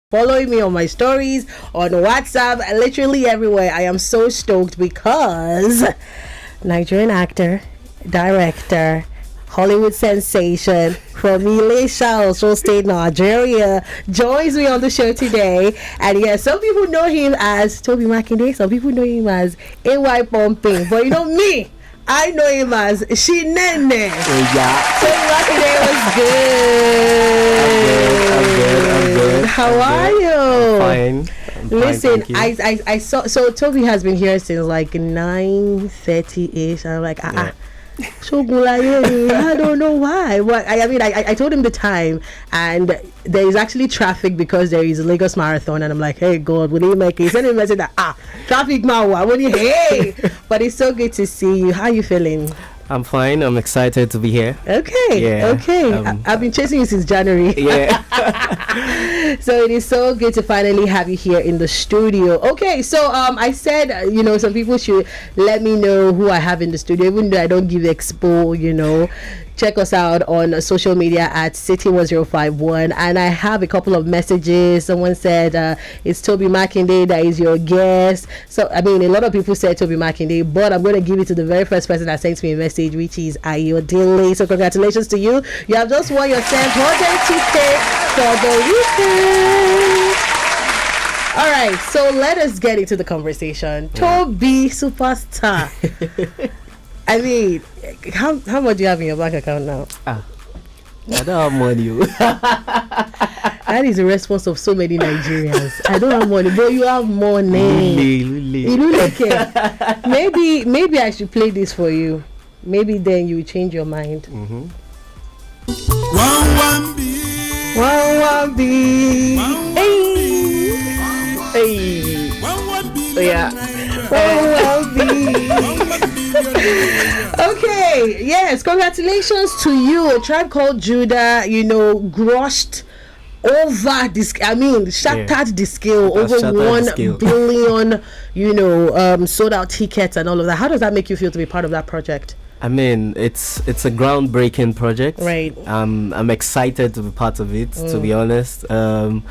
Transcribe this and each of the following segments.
following me on my stories, on WhatsApp, literally everywhere. I am so stoked because Nigerian actor, director, Hollywood sensation from Ilesha, also State, Nigeria, joins me on the show today. And yes, some people know him as Tobi Makinde, some people know him as AY Pumping, but you know me, I know him as Shina. Tobi Makinde was good. How are you? Fine. Listen, I saw, so Tobi has been here since like 9:30ish. I'm like, so I don't know why. But I told him the time, and there is actually traffic because there is a Lagos marathon, and I'm like, hey God, will you make it? He sent me a message that traffic man, I want you. Hey, but it's so good to see you. How are you feeling? I'm fine. I'm excited to be here. Okay. Yeah, Okay. I've been chasing you since January. Yeah. So it is so good to finally have you here in the studio. Okay. So I said, some people should let me know who I have in the studio, even though I don't give expo. Check us out on social media at City1051. And I have a couple of messages. Someone said it's Tobi Makinde that is your guest. So, a lot of people said Tobi Makinde, but I'm going to give it to the very first person that sent me a message, which is Ayodele. So, congratulations to you. You have just won yourself 100 tickets for the weekend. All right, so let us get into the conversation. Tobi Superstar. How much do you have in your bank account now? I don't have money. That is the response of so many Nigerians. I don't have money, but you have money. Maybe I should play this for you. Maybe then you will change your mind. Mm-hmm. One B. Hey. Yeah. One B. Okay, yes, congratulations to you. A Tribe Called Judah, grossed over this, shattered the scale, over 1 billion, sold out tickets and all of that. How does that make you feel to be part of that project? It's a groundbreaking project. Right. I'm excited to be part of it, to be honest. I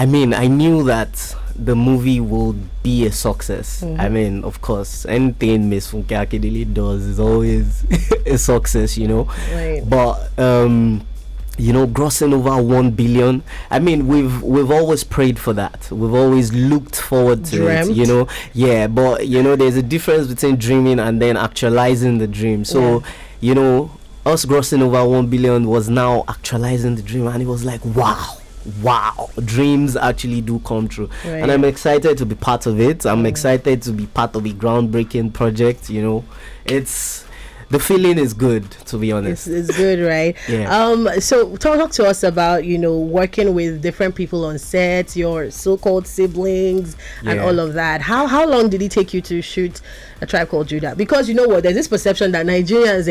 knew that the movie will be a success. Mm-hmm. Of course, anything Miss Funke Akindele does is always a success, Right. But grossing over 1 billion. We've always prayed for that. We've always looked forward to it. Yeah. But there's a difference between dreaming and then actualizing the dream. So, us grossing over 1 billion was now actualizing the dream, and it was like, wow, dreams actually do come true. Right. And I'm excited to be part of it. I'm excited to be part of a groundbreaking project. The feeling is good, to be honest. It's good, right? Yeah. So talk to us about working with different people on set, your so-called siblings, and all of that. How long did it take you to shoot A Tribe Called Judah? Because there's this perception that Nigerians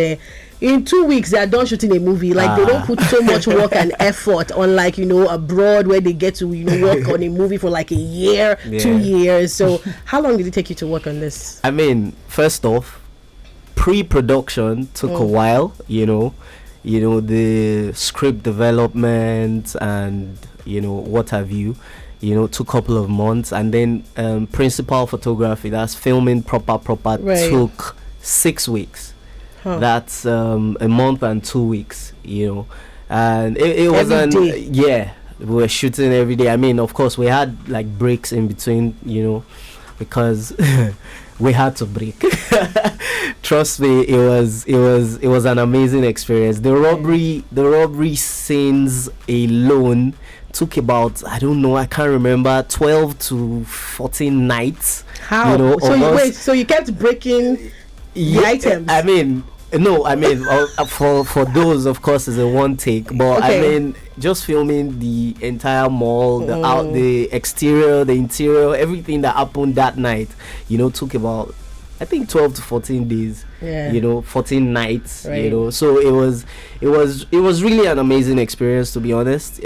in 2 weeks they are done shooting a movie. Like they don't put so much work and effort on abroad, where they get to work on a movie for like a year, 2 years. So how long did it take you to work on this? First off, pre-production took a while. The script development and what have you. Took a couple of months, and then principal photography, that's filming proper took 6 weeks. That's a month and 2 weeks, and it was we were shooting every day. Of course we had like breaks in between, because we had to break. Trust me, it was an amazing experience. The robbery scenes alone took about, I can't remember, 12 to 14 nights. How? So you kept breaking the items? For those, of course, is a one take, but just filming the entire mall, the exterior, the interior, everything that happened that night, took about, I think, 12 to 14 days. 14 nights. Right. So it was really an amazing experience, to be honest.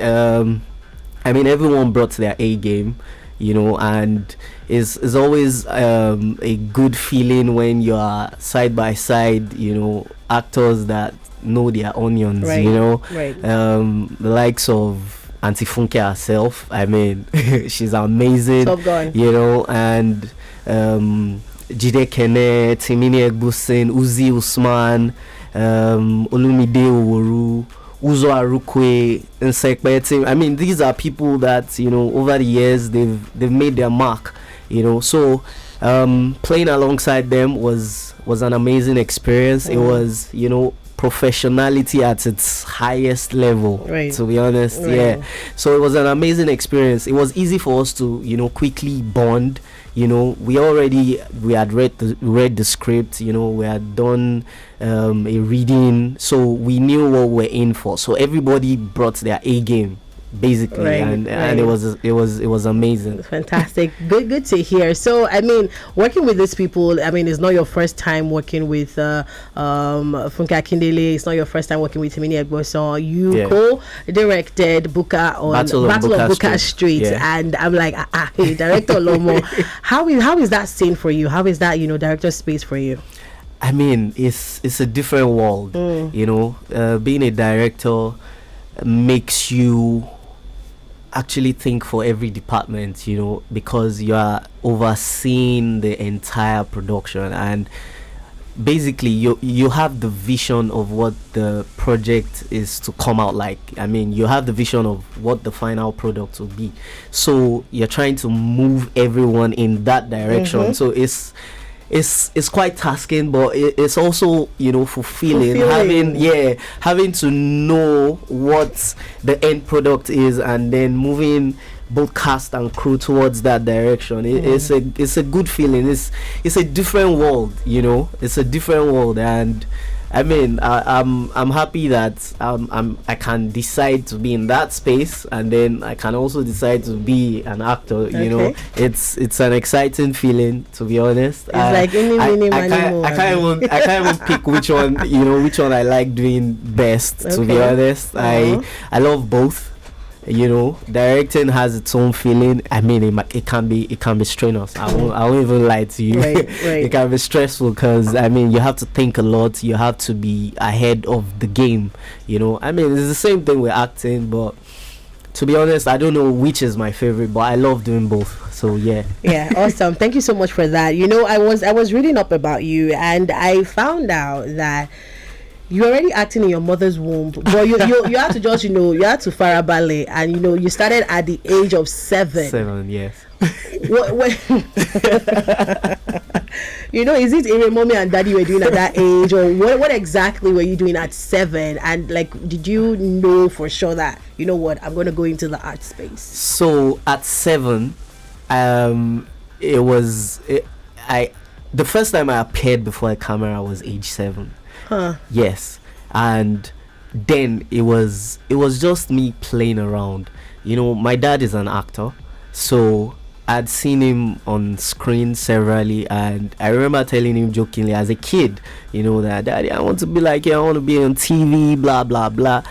Everyone brought their A game. And it's always a good feeling when you are side by side, actors that know their onions, Right. The likes of Auntie Funke herself. I mean, she's amazing. Top gun. You know, and Jide Kene, Timini Egbusin, Uzi Usman, Olumide Oworu, Uzo Arukwe, Nsekpe. I mean, these are people that, you know, over the years they've made their mark. You know, so playing alongside them was an amazing experience. It was, you know, professionality at its highest level, to be honest. Yeah, so it was an amazing experience. It was easy for us to, you know, quickly bond. You know, we had read the script. You know, we had done a reading, so we knew what we're in for. So everybody brought their A game, basically, and it was amazing. Fantastic. Good to hear. So I mean, working with these people, I mean, it's not your first time working with Funke Akindele. It's not your first time working with Timini Egboson. You co-directed Buka on Battle of Buka Street, and I'm like, hey, Director Lomo, how is that scene for you? How is that, you know, director space for you? I mean, it's a different world. You know, being a director makes you actually think for every department, you know, because you are overseeing the entire production, and basically you have the vision of what the project is to come out like. I mean, you have the vision of what the final product will be, so you're trying to move everyone in that direction. So it's quite tasking, but it's also, you know, fulfilling. Having to know what the end product is, and then moving both cast and crew towards that direction. It's a good feeling. It's a different world, you know. It's a different world, and I mean, I'm happy that I can decide to be in that space, and then I can also decide to be an actor. You know, it's an exciting feeling, to be honest. It's like I can't even pick which one, you know, which one I like doing best. To be honest, I love both. You know, directing has its own feeling. I mean, it can be strenuous. I won't even lie to you. It can be stressful, because I mean, you have to think a lot. You have to be ahead of the game. You know, I mean, it's the same thing with acting, but to be honest, I don't know which is my favorite, but I love doing both. So yeah. Awesome. Thank you so much for that. You know, I was reading up about you, and I found out that you're already acting in your mother's womb, but you had to just, you know, you had to farabale, and you know, you started at the age of 7. Yes. You know, is it a mommy and daddy were doing at that age, or what exactly were you doing at 7? And like, did you know for sure that, you know what, I'm going to go into the art space? So at 7, the first time I appeared before a camera was age 7. Yes, and then it was just me playing around. You know, my dad is an actor, so I'd seen him on screen severally, and I remember telling him jokingly as a kid, you know, that, Daddy, I want to be like you, I want to be on TV, blah blah blah.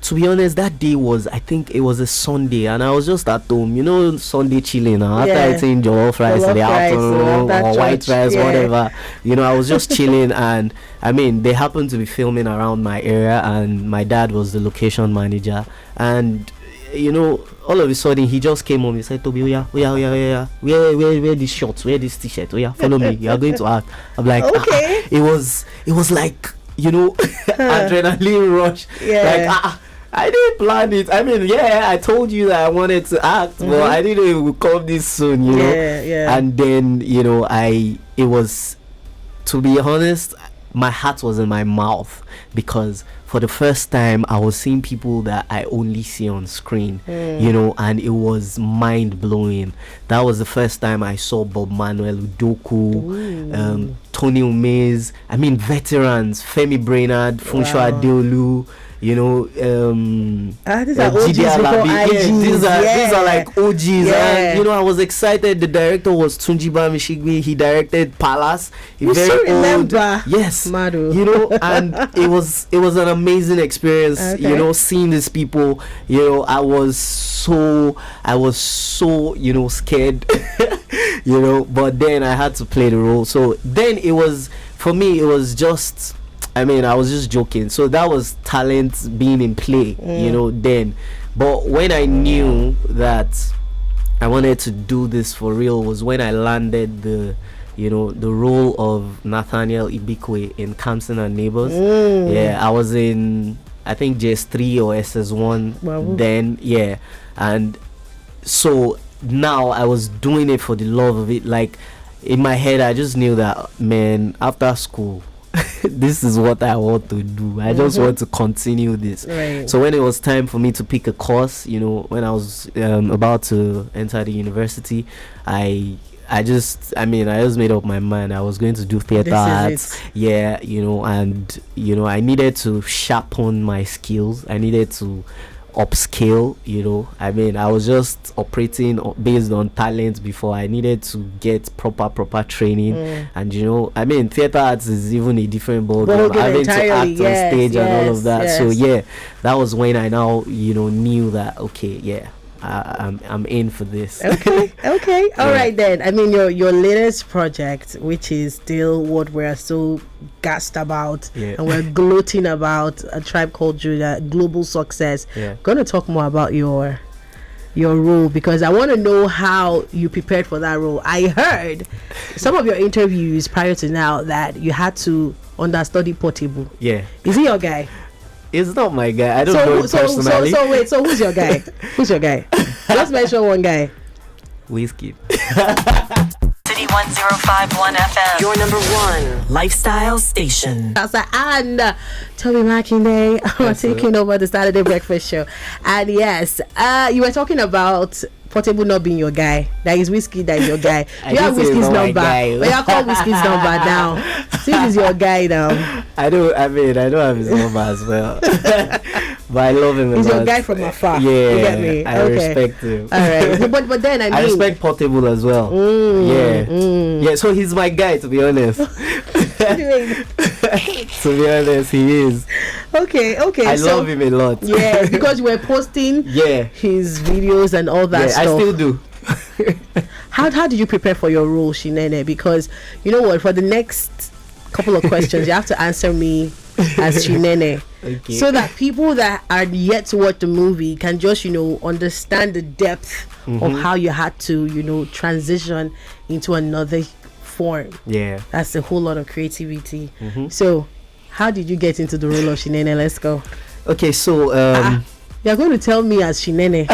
To be honest, that day I think it was a Sunday, and I was just at home, you know, Sunday chilling after eating jollof rice in the afternoon, or white rice, whatever. You know, I was just chilling, and I mean, they happened to be filming around my area, and my dad was the location manager, and you know, all of a sudden he just came home. He said, Tobi, wear these shorts, wear this t-shirt, follow me, you are going to act. I'm like, okay. It was like, you know, adrenaline rush. Like, I didn't plan it. I mean, I told you that I wanted to act, but I didn't know it would come this soon, you know. And then, you know, it was, to be honest, my heart was in my mouth, because for the first time I was seeing people that I only see on screen, you know, and it was mind blowing. That was the first time I saw Bob Manuel Udoku, Tony Umaze, I mean, veterans, Femi Brainerd, Funsho Adeolu, you know, these are OGs before IGs. These are like OGs. And you know, I was excited. The director was Tunjiba Mishigbe. He directed Palace. You still remember? Yes. Madu. You know, and it was an amazing experience. You know, seeing these people. You know, I was so you know, scared. You know, but then I had to play the role. So then it was, for me, it was just, I mean, I was just joking. So that was talent being in play, you know, then. But when I knew that I wanted to do this for real was when I landed the role of Nathaniel Ibikwe in Kamsin and Neighbors. Yeah, I was in, I think, JS3 or SS1 then. Yeah, and so now I was doing it for the love of it. Like, in my head, I just knew that, man, after school, this is what I want to do. I just want to continue this. Right. So when it was time for me to pick a course, when I was about to enter the university, I just made up my mind I was going to do theater arts. Yeah, and I needed to sharpen my skills. I needed to upscale. I was just operating based on talent before. I needed to get proper training. And theater arts is even a different ballgame. Having to act on stage and all of that. So that was when I now knew that, okay, yeah, I'm in for this. Okay. All right then. I mean, your latest project, which is still what we're so gassed about and we're gloating about, A Tribe Called Judah, global success. Gonna talk more about your role, because I want to know how you prepared for that role. I heard some of your interviews prior to now that you had to understudy Portable. Yeah. Is he your guy? It's not my guy. I don't know him personally. So who's your guy? Who's your guy? Let's mention one guy. Whiskey. City 1051 FM, your number one lifestyle station. And Tobi Makinde, I'm taking over the Saturday Breakfast Show. And yes, you were talking about Portable not being your guy. That is Whiskey, that is your guy. You have Whiskey's number. But you call Whiskey's number now. Since he's your guy now. I don't have his number as well. But I love him. He's your guy from afar. Yeah, you get me? I respect him. All right. But then I respect Portable as well. Yeah, so he's my guy, to be honest. To be honest, he is. Okay. I love him a lot. Yeah, because we're posting his videos and all that stuff. I still do. How did you prepare for your role, Shinene? Because you know what, for the next couple of questions you have to answer me as Shinene. Okay. So that people that are yet to watch the movie can just understand the depth of how you had to transition into another form. Yeah, that's a whole lot of creativity. So how did you get into the role of Shinene? Let's go. Okay, so you're going to tell me as Shinene.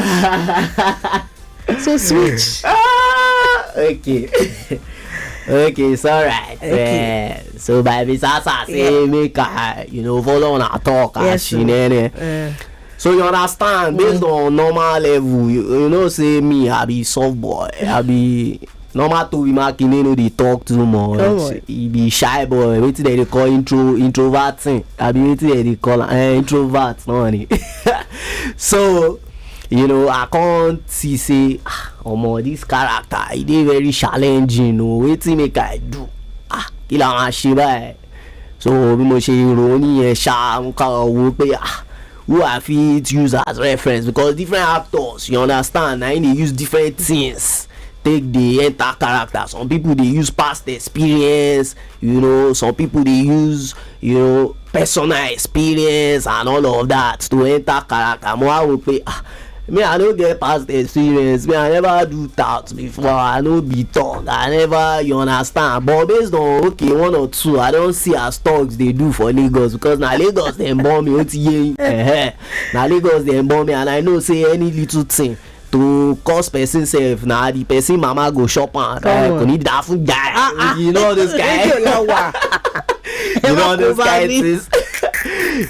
So switch. Okay. Okay, it's alright. Okay. So baby Sasa say make follow on our talk as Shinene. So you understand, based on normal level, you say me, I be soft boy. I be normal Tobi Makinde, no dey talk too much. He be shy boy. Wetin they call introverting. I be wetin they call introvert, no honey. So I can't say this character e dey very challenging. Wetin make I do? Kí la máa ṣe báyìí? So bí mo ṣe ròní yẹn ṣá mo kà wò pé who I fit use as reference, because different actors, you understand, na they use different things take the enter character. Some people they use past experience, some people they use personal experience and all of that to enter character. More will pay. Me, I don't get past experience. Me, I never do that before. I know be talk. I never, you understand. But based on one or two, I don't see as talks they do for Lagos, because now Lagos they bomb me. Now Lagos they bomb me, and I know say any little thing to cause person self. Now the person mama go shop and need that food guy. You know this guy. You know this guy is.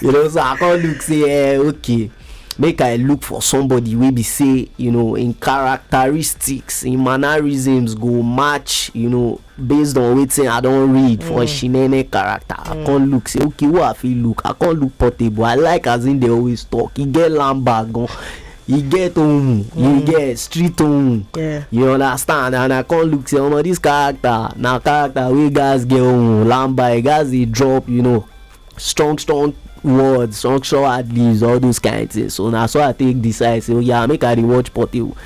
So I can't look say okay. Make I look for somebody wey be say in characteristics, in mannerisms go match based on wetin I don read for Shinene character. I can't look say okay, who I feel look. I can't look Portable. I like as in they always talk. He get lamba gun, he get he get street you understand. And I can't look say this character na character wey guys get lamba, guys they drop strong words, structure at least, all those kinds of things. So now so I take decide say make I watch Portable.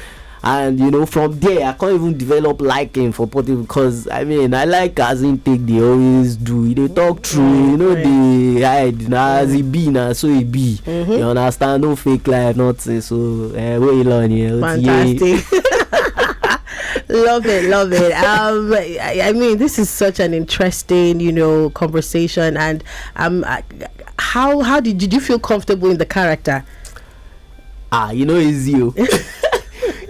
And you know, from there I can't even develop liking for Portable, because I mean I like as in take they always do, they talk true, you know, they hide now as it be now, so it be. You understand? No fake life, nothing. So what you learn here? Fantastic. Love it. I mean, this is such an interesting, you know, conversation. And how did you feel comfortable in the character? You know, it's you.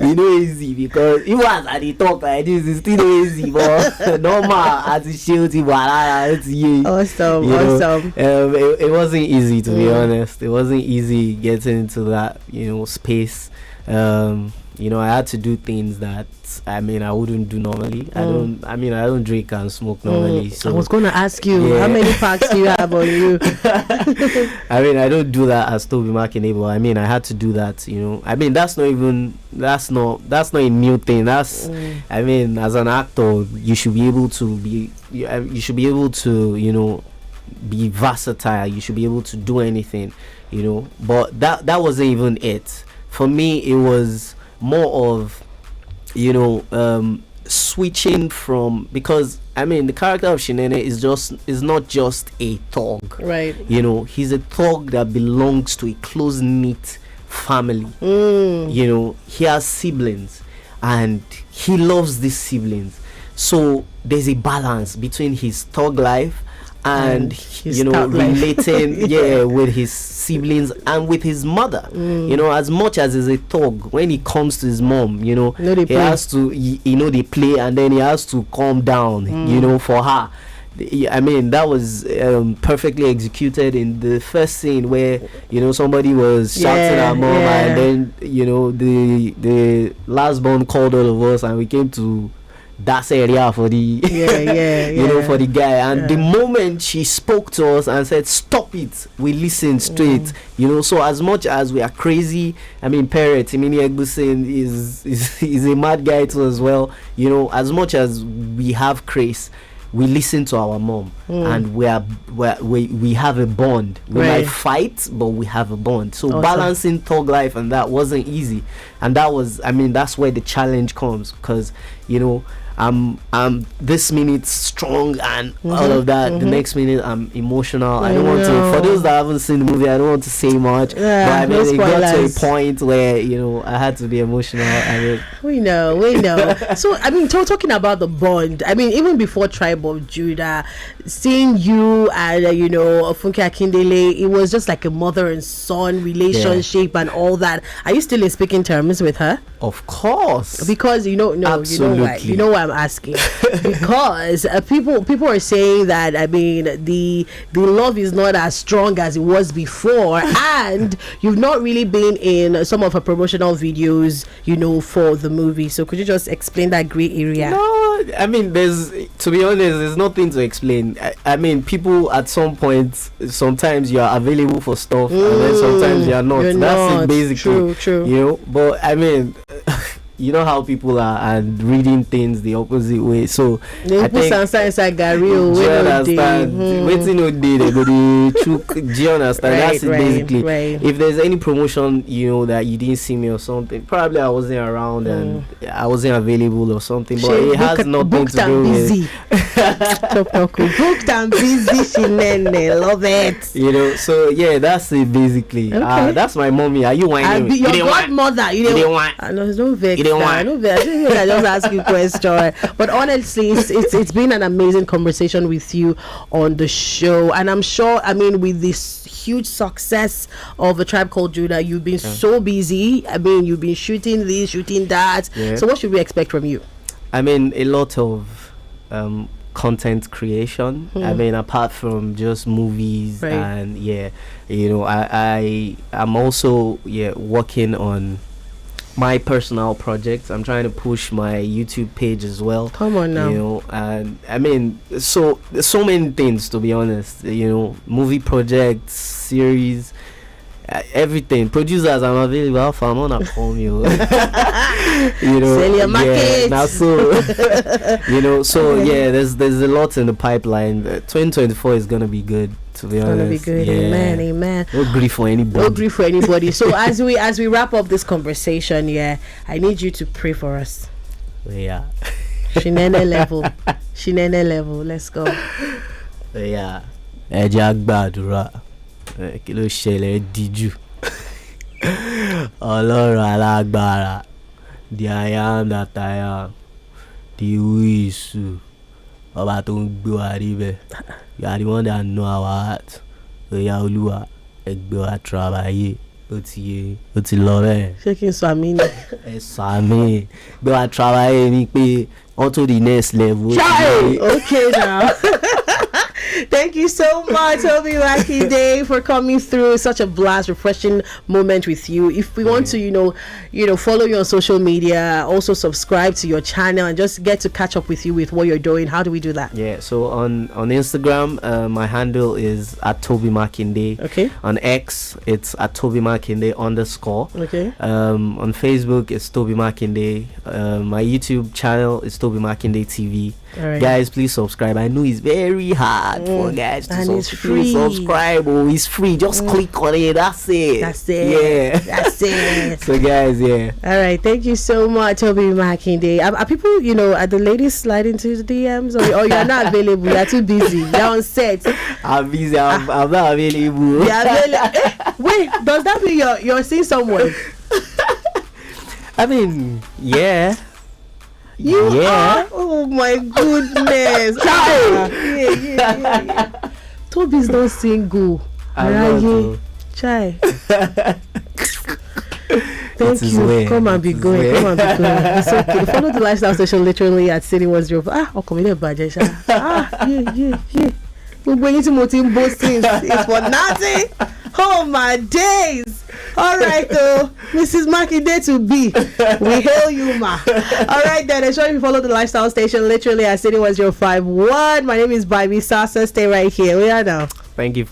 You know, easy, because it was at the talk like this, it's still easy, but normal as it shows you, it's you. Awesome, you awesome. It wasn't easy, to be honest. It wasn't easy getting into that, you know, space. You know, I had to do things that I mean I wouldn't do normally. I don't drink and smoke normally. So I was gonna ask you, how many packs do you have on you? I mean, I don't do that as Tobi Makinde, but I mean I had to do that, you know. I mean that's not a new thing. That's I mean, as an actor you should be able to you know, be versatile. You should be able to do anything, you know. But that wasn't even it. For me it was more of, you know, switching from, because I mean the character of Shina is not just a thug, right? You know, he's a thug that belongs to a close-knit family. You know, he has siblings and he loves these siblings, so there's a balance between his thug life and you know, relating with his siblings and with his mother. You know, as much as he's a thug, when he comes to his mom, you know, he has to, you know, they play, and then he has to calm down, you know, for her. I mean, that was perfectly executed in the first scene where, you know, somebody was shouting at mom, and then, you know, the last born called all of us and we came to that area for the you know, for the guy, and the moment she spoke to us and said stop it, we listened straight. You know, so as much as we are crazy, I mean, Parrot Imini Egbusin is a mad guy too as well, you know. As much as we have craze, we listen to our mom, and we have a bond. We might fight, but we have a bond. So balancing thug life and that wasn't easy, and that was, I mean, that's where the challenge comes, because, you know, I'm this minute strong and all of that. The next minute I'm emotional. I don't want to, for those that haven't seen the movie, I don't want to say much, but I mean, it got to a point where, you know, I had to be emotional. I mean, we know. So I mean, talking about the bond, I mean, even before Tribe of Judah, seeing you and you know, Funke Akindele, it was just like a mother and son relationship and all that. Are you still in speaking terms with her? Of course, because you know, you know why I'm asking, because people are saying that, I mean, the love is not as strong as it was before, and you've not really been in some of her promotional videos, you know, for the movie. So could you just explain that gray area? No, I mean, to be honest, there's nothing to explain. I mean, people at some point, sometimes you are available for stuff, and then sometimes you are not. That's it, basically. True. You know, but I mean, you know how people are and reading things the opposite way. So they put Sansa inside Gary. Do you understand? Waiting no day they go do you understand? That's it, basically. If there's any promotion, you know, that you didn't see me or something, probably I wasn't around and I wasn't available or something. But it has nothing to do with booked and busy. Shinene, love it. You know, so yeah, that's it basically. That's my mommy. Are you whining me? Your godmother. You didn't want. There's no vex. I just ask you a question, but honestly, it's been an amazing conversation with you on the show, and I'm sure, I mean, with this huge success of A Tribe Called Judah, you've been so busy. I mean, you've been shooting this, shooting that. So what should we expect from you? I mean, a lot of content creation. I mean, apart from just movies, and you know, I'm also working on my personal projects. I'm trying to push my YouTube page as well. Come on now. You know, and I mean, so many things, to be honest. You know, movie projects, series, everything. Producers, I'm available. I'm gonna call you. You know, sell your market. Now so you know, so yeah, there's a lot in the pipeline. 2024 is gonna be good. To be honest, gonna be good. Yeah. Amen. No grief for anybody. No grief for anybody. So as we wrap up this conversation, yeah, I need you to pray for us. Yeah. Shinene level. Let's go. Yeah. Ẹ jẹ́ á gbàdúrà. Kí ló ṣẹlẹ̀ díjú. Ọlọ́run alágbára. The I am that I am. The who is who. Ọba tó ń gbé wa níbẹ̀. You are the one that know our heart. Oya Olúwa, ẹ gbé wa travailler. Ó ti lọ bẹ́ẹ̀. Ṣé kí n sọ àmì ni? Ẹ sọ àmì. Gbé wa travailler ni pé on to the next level. Okay now. Thank you so much, Tobi Makinde, for coming through. Such a blast, refreshing moment with you. If we want to, you know, follow you on social media, also subscribe to your channel, and just get to catch up with you with what you're doing, how do we do that? Yeah, so on Instagram, my handle is at Tobi Makinde. Okay. On X, it's at Tobi Makinde _ Okay. On Facebook, it's Tobi Makinde. My YouTube channel is Tobi Makinde TV. All right. Guys, please subscribe. I know it's very hard for guys to and it's free. subscribe. Oh, it's free. Just click on it. That's it. Yeah. That's it. So guys, yeah. All right. Thank you so much, Tobi Makinde. Are people, are the ladies sliding to the DMs, or you're not available? You're too busy. You're on set. I'm busy. I'm not available. You're available. Wait, does that mean you're seeing someone? I mean, yeah. You are? Oh my goodness. Yeah. Tobi's not single. Chai. Thank you. Come and be going. It's okay. Follow the lifestyle station literally at City 105. It's for nothing. Oh my days. All right though, Mrs. Makinde to be. We hail you, ma. All right then, ensure you follow the lifestyle station literally at City 1051. My name is Baby Sasa. Stay right here. We are now. Thank you for